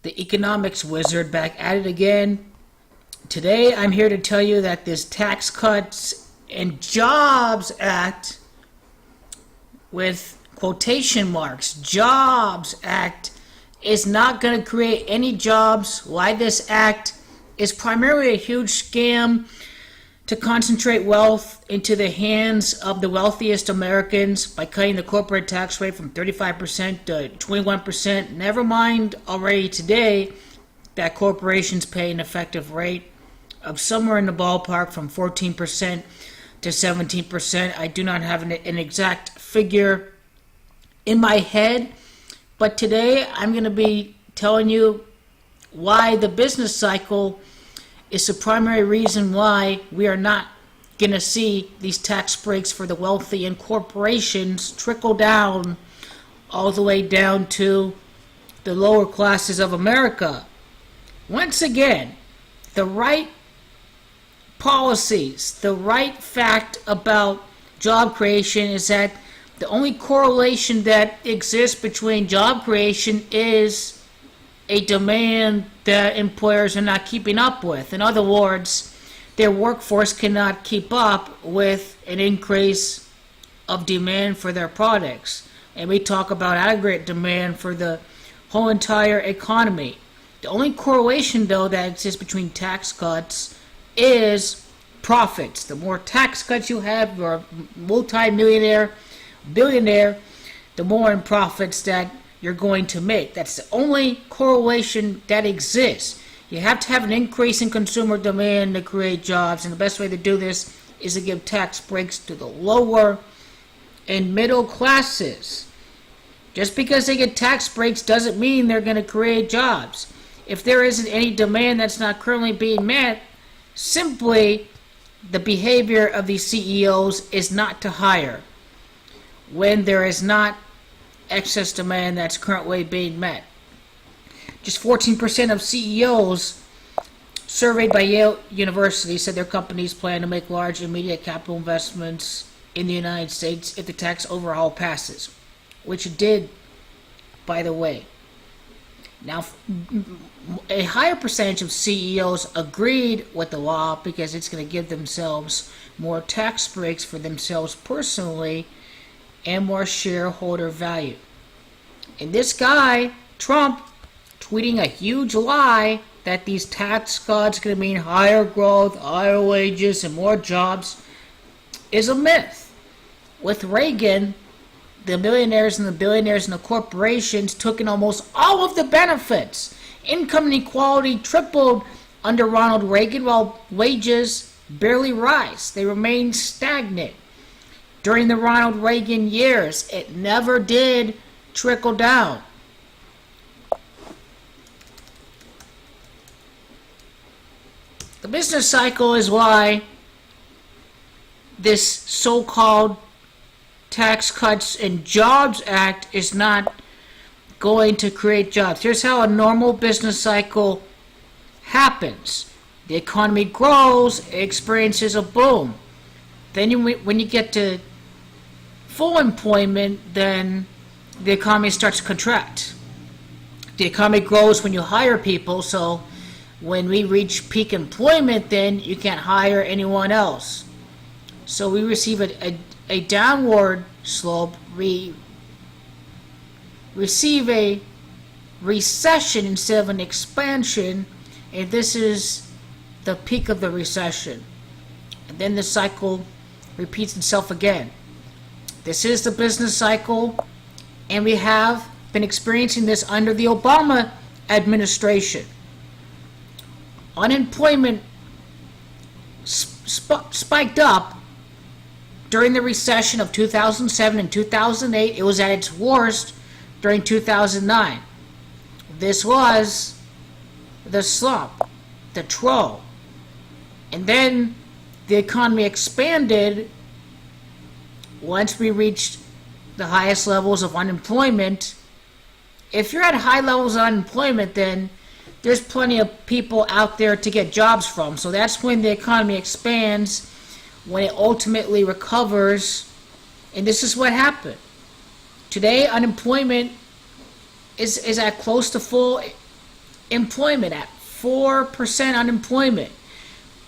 the economics wizard, back at it again. Today I'm here to tell you that this Tax Cuts and Jobs Act, with quotation marks, Jobs Act, is not going to create any jobs. Why this act is primarily a huge scam to concentrate wealth into the hands of the wealthiest Americans by cutting the corporate tax rate from 35% to 21%. Never mind already today that corporations pay an effective rate of somewhere in the ballpark from 14% to 17%. I do not have an exact figure in my head, but today I'm going to be telling you why the business cycle is the primary reason why we are not going to see these tax breaks for the wealthy and corporations trickle down all the way down to the lower classes of America. Once again, the right policies, the right fact about job creation is that the only correlation that exists between job creation is a demand that employers are not keeping up with. In other words, their workforce cannot keep up with an increase of demand for their products. And we talk about aggregate demand for the whole entire economy. The only correlation, though, that exists between tax cuts is profits. The more tax cuts you have, you're a multi-millionaire, billionaire, the more in profits that you're going to make. That's the only correlation that exists. You have to have an increase in consumer demand to create jobs, and the best way to do this is to give tax breaks to the lower and middle classes. Just because they get tax breaks doesn't mean they're going to create jobs. If there isn't any demand that's not currently being met, simply the behavior of these CEOs is not to hire when there is not excess demand that's currently being met. Just 14% of CEOs surveyed by Yale University said their companies plan to make large immediate capital investments in the United States if the tax overhaul passes, which it did, by the way. Now, a higher percentage of CEOs agreed with the law because it's going to give themselves more tax breaks for themselves personally and more shareholder value. And this guy, Trump, tweeting a huge lie that these tax cuts are going to mean higher growth, higher wages, and more jobs is a myth. With Reagan, the millionaires and the billionaires and the corporations took in almost all of the benefits. Income inequality tripled under Ronald Reagan while wages barely rise. They remained stagnant. During the Ronald Reagan years, it never did trickle down. The business cycle is why this so-called Tax Cuts and Jobs Act is not going to create jobs. Here's how a normal business cycle happens. The economy grows, it experiences a boom. Then when you get to full employment, then the economy starts to contract. The economy grows when you hire people, so when we reach peak employment, then you can't hire anyone else. So we receive a downward slope. We receive a recession instead of an expansion, and this is the peak of the recession. And then the cycle repeats itself again. This is the business cycle, and we have been experiencing this under the Obama administration. Unemployment spiked up during the recession of 2007 and 2008. It was at its worst during 2009. This was the slump, the trough. And then the economy expanded once we reached the highest levels of unemployment. If you're at high levels of unemployment, then there's plenty of people out there to get jobs from. So that's when the economy expands, when it ultimately recovers. And this is what happened. Today, unemployment is at close to full employment, at 4% unemployment.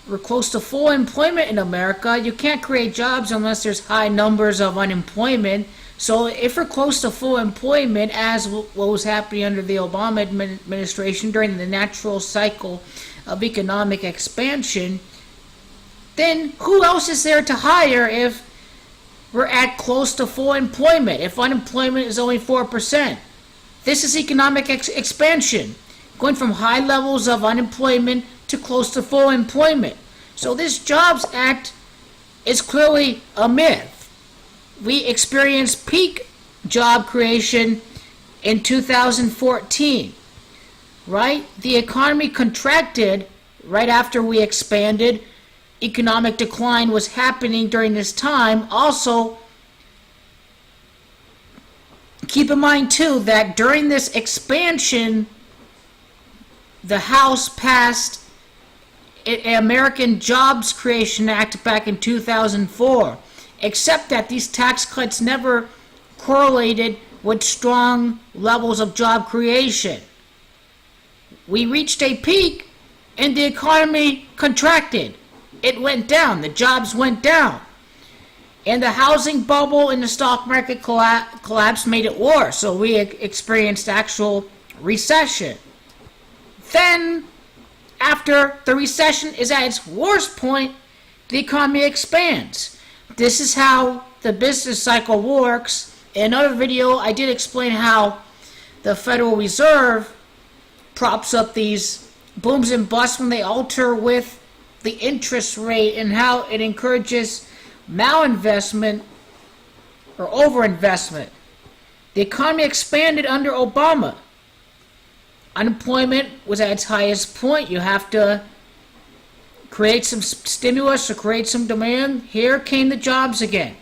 We're close to full employment in America. You can't create jobs unless there's high numbers of unemployment. So if we're close to full employment, as what was happening under the Obama administration during the natural cycle of economic expansion, then who else is there to hire if we're at close to full employment, if unemployment is only 4%? This is economic expansion, going from high levels of unemployment to close to full employment. So this Jobs Act is clearly a myth. We experienced peak job creation in 2014, right? The economy contracted right after we expanded. Economic decline was happening during this time. Also, keep in mind too that during this expansion, the House passed an American Jobs Creation Act back in 2004, except that these tax cuts never correlated with strong levels of job creation. We reached a peak and the economy contracted. It went down. The jobs went down. And the housing bubble and the stock market collapse made it worse. So we experienced actual recession. Then, after the recession is at its worst point, the economy expands. This is how the business cycle works. In another video, I did explain how the Federal Reserve props up these booms and busts when they alter with the interest rate, and how it encourages malinvestment or overinvestment. The economy expanded under Obama. Unemployment was at its highest point. You have to create some stimulus or create some demand. Here came the jobs again.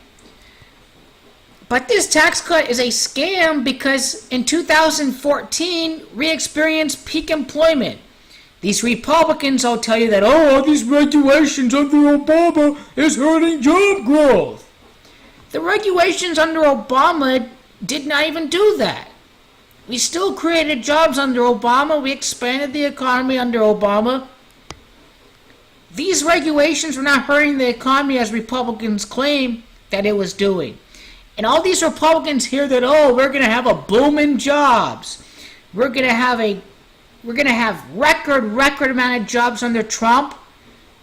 But this tax cut is a scam because in 2014, we experienced peak employment. These Republicans will tell you that, all these regulations under Obama is hurting job growth. The regulations under Obama did not even do that. We still created jobs under Obama. We expanded the economy under Obama. These regulations were not hurting the economy as Republicans claim that it was doing. And all these Republicans hear that, we're going to have a boom in jobs. We're going to have record amount of jobs under Trump.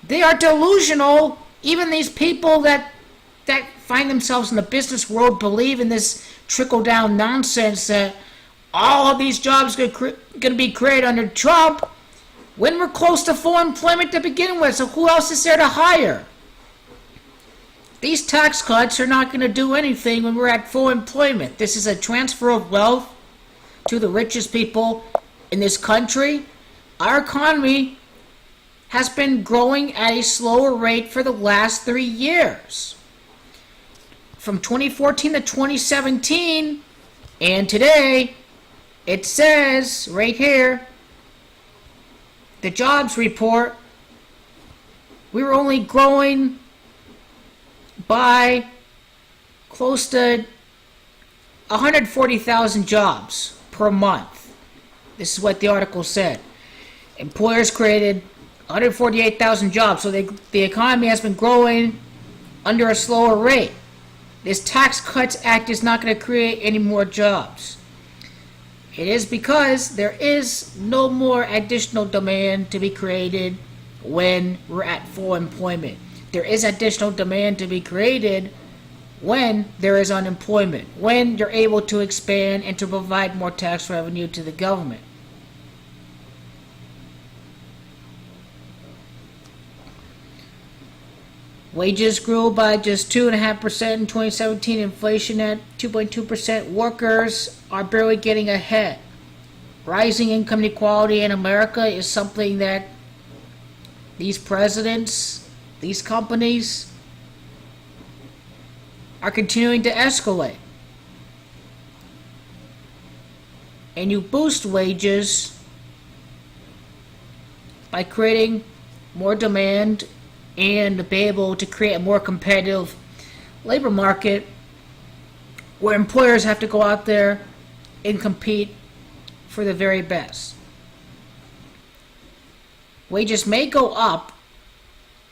They are delusional. Even these people that find themselves in the business world believe in this trickle-down nonsense that all of these jobs are going to be created under Trump when we're close to full employment to begin with. So who else is there to hire? These tax cuts are not going to do anything when we're at full employment. This is a transfer of wealth to the richest people in this country. Our economy has been growing at a slower rate for the last 3 years. From 2014 to 2017, and today, it says right here, the jobs report, we were only growing by close to 140,000 jobs per month. This is what the article said. Employers created 148,000 jobs, so the economy has been growing under a slower rate. This Tax Cuts Act is not going to create any more jobs. It is because there is no more additional demand to be created when we're at full employment. There is additional demand to be created when there is unemployment, when you're able to expand and to provide more tax revenue to the government. Wages grew by just 2.5% in 2017, inflation at 2.2%. Workers are barely getting ahead. Rising income inequality in America is something that these presidents, these companies are continuing to escalate. And you boost wages by creating more demand and to be able to create a more competitive labor market where employers have to go out there and compete for the very best. Wages may go up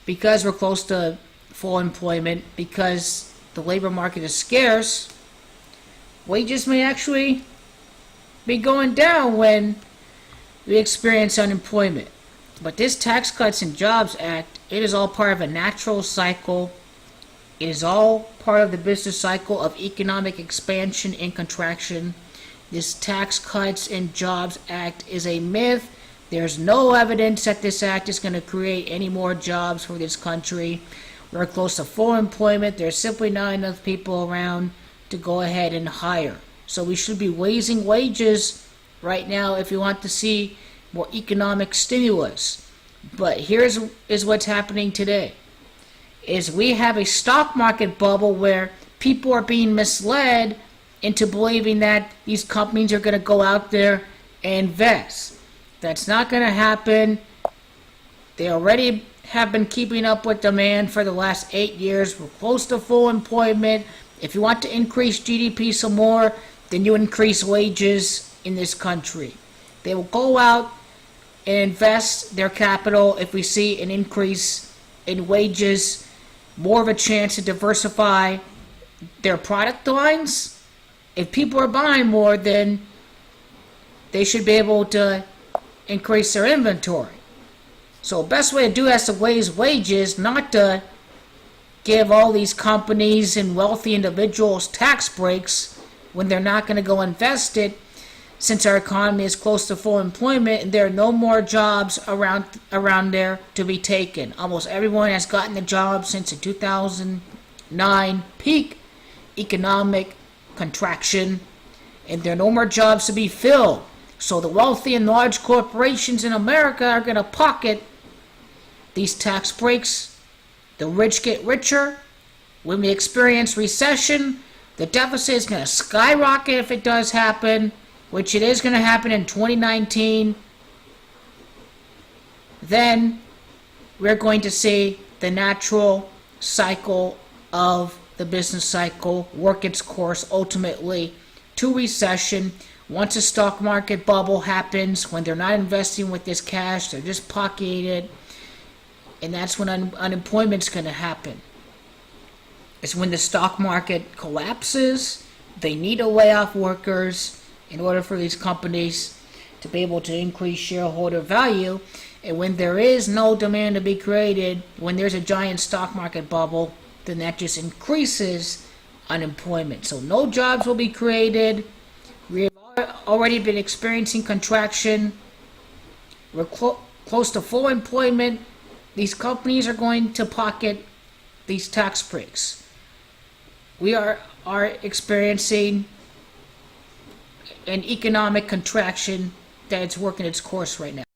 because we're close to full employment, because the labor market is scarce. Wages may actually be going down when we experience unemployment. But this Tax Cuts and Jobs Act, it is all part of a natural cycle. It is all part of the business cycle of economic expansion and contraction. This Tax Cuts and Jobs Act is a myth. There's no evidence that this act is going to create any more jobs for this country. We're close to full employment. There's simply not enough people around to go ahead and hire. So we should be raising wages right now if you want to see more economic stimulus. But here's what's happening today. Is we have a stock market bubble where people are being misled into believing that these companies are going to go out there and invest. That's not going to happen. They already have been keeping up with demand for the last 8 years. We're close to full employment. If you want to increase GDP some more, then you increase wages in this country. They will go out and invest their capital if we see an increase in wages, more of a chance to diversify their product lines. If people are buying more, then they should be able to increase their inventory. So the best way to do that is to raise wages, not to give all these companies and wealthy individuals tax breaks when they're not going to go invest it, since our economy is close to full employment and there are no more jobs around there to be taken. Almost everyone has gotten a job since the 2009 peak economic contraction, and there are no more jobs to be filled. So the wealthy and large corporations in America are going to pocket these tax breaks. The rich get richer. When we experience recession, the deficit is going to skyrocket if it does happen, which it is going to happen in 2019. Then we're going to see the natural cycle of the business cycle work its course ultimately to recession. Once a stock market bubble happens, when they're not investing with this cash, they're just pocketing it, and that's when unemployment's going to happen. It's when the stock market collapses. They need to lay off workers in order for these companies to be able to increase shareholder value. And when there is no demand to be created, when there's a giant stock market bubble, then that just increases unemployment. So no jobs will be created. We have already been experiencing contraction. We're close to full employment. These companies are going to pocket these tax breaks. We are experiencing an economic contraction that is working its course right now.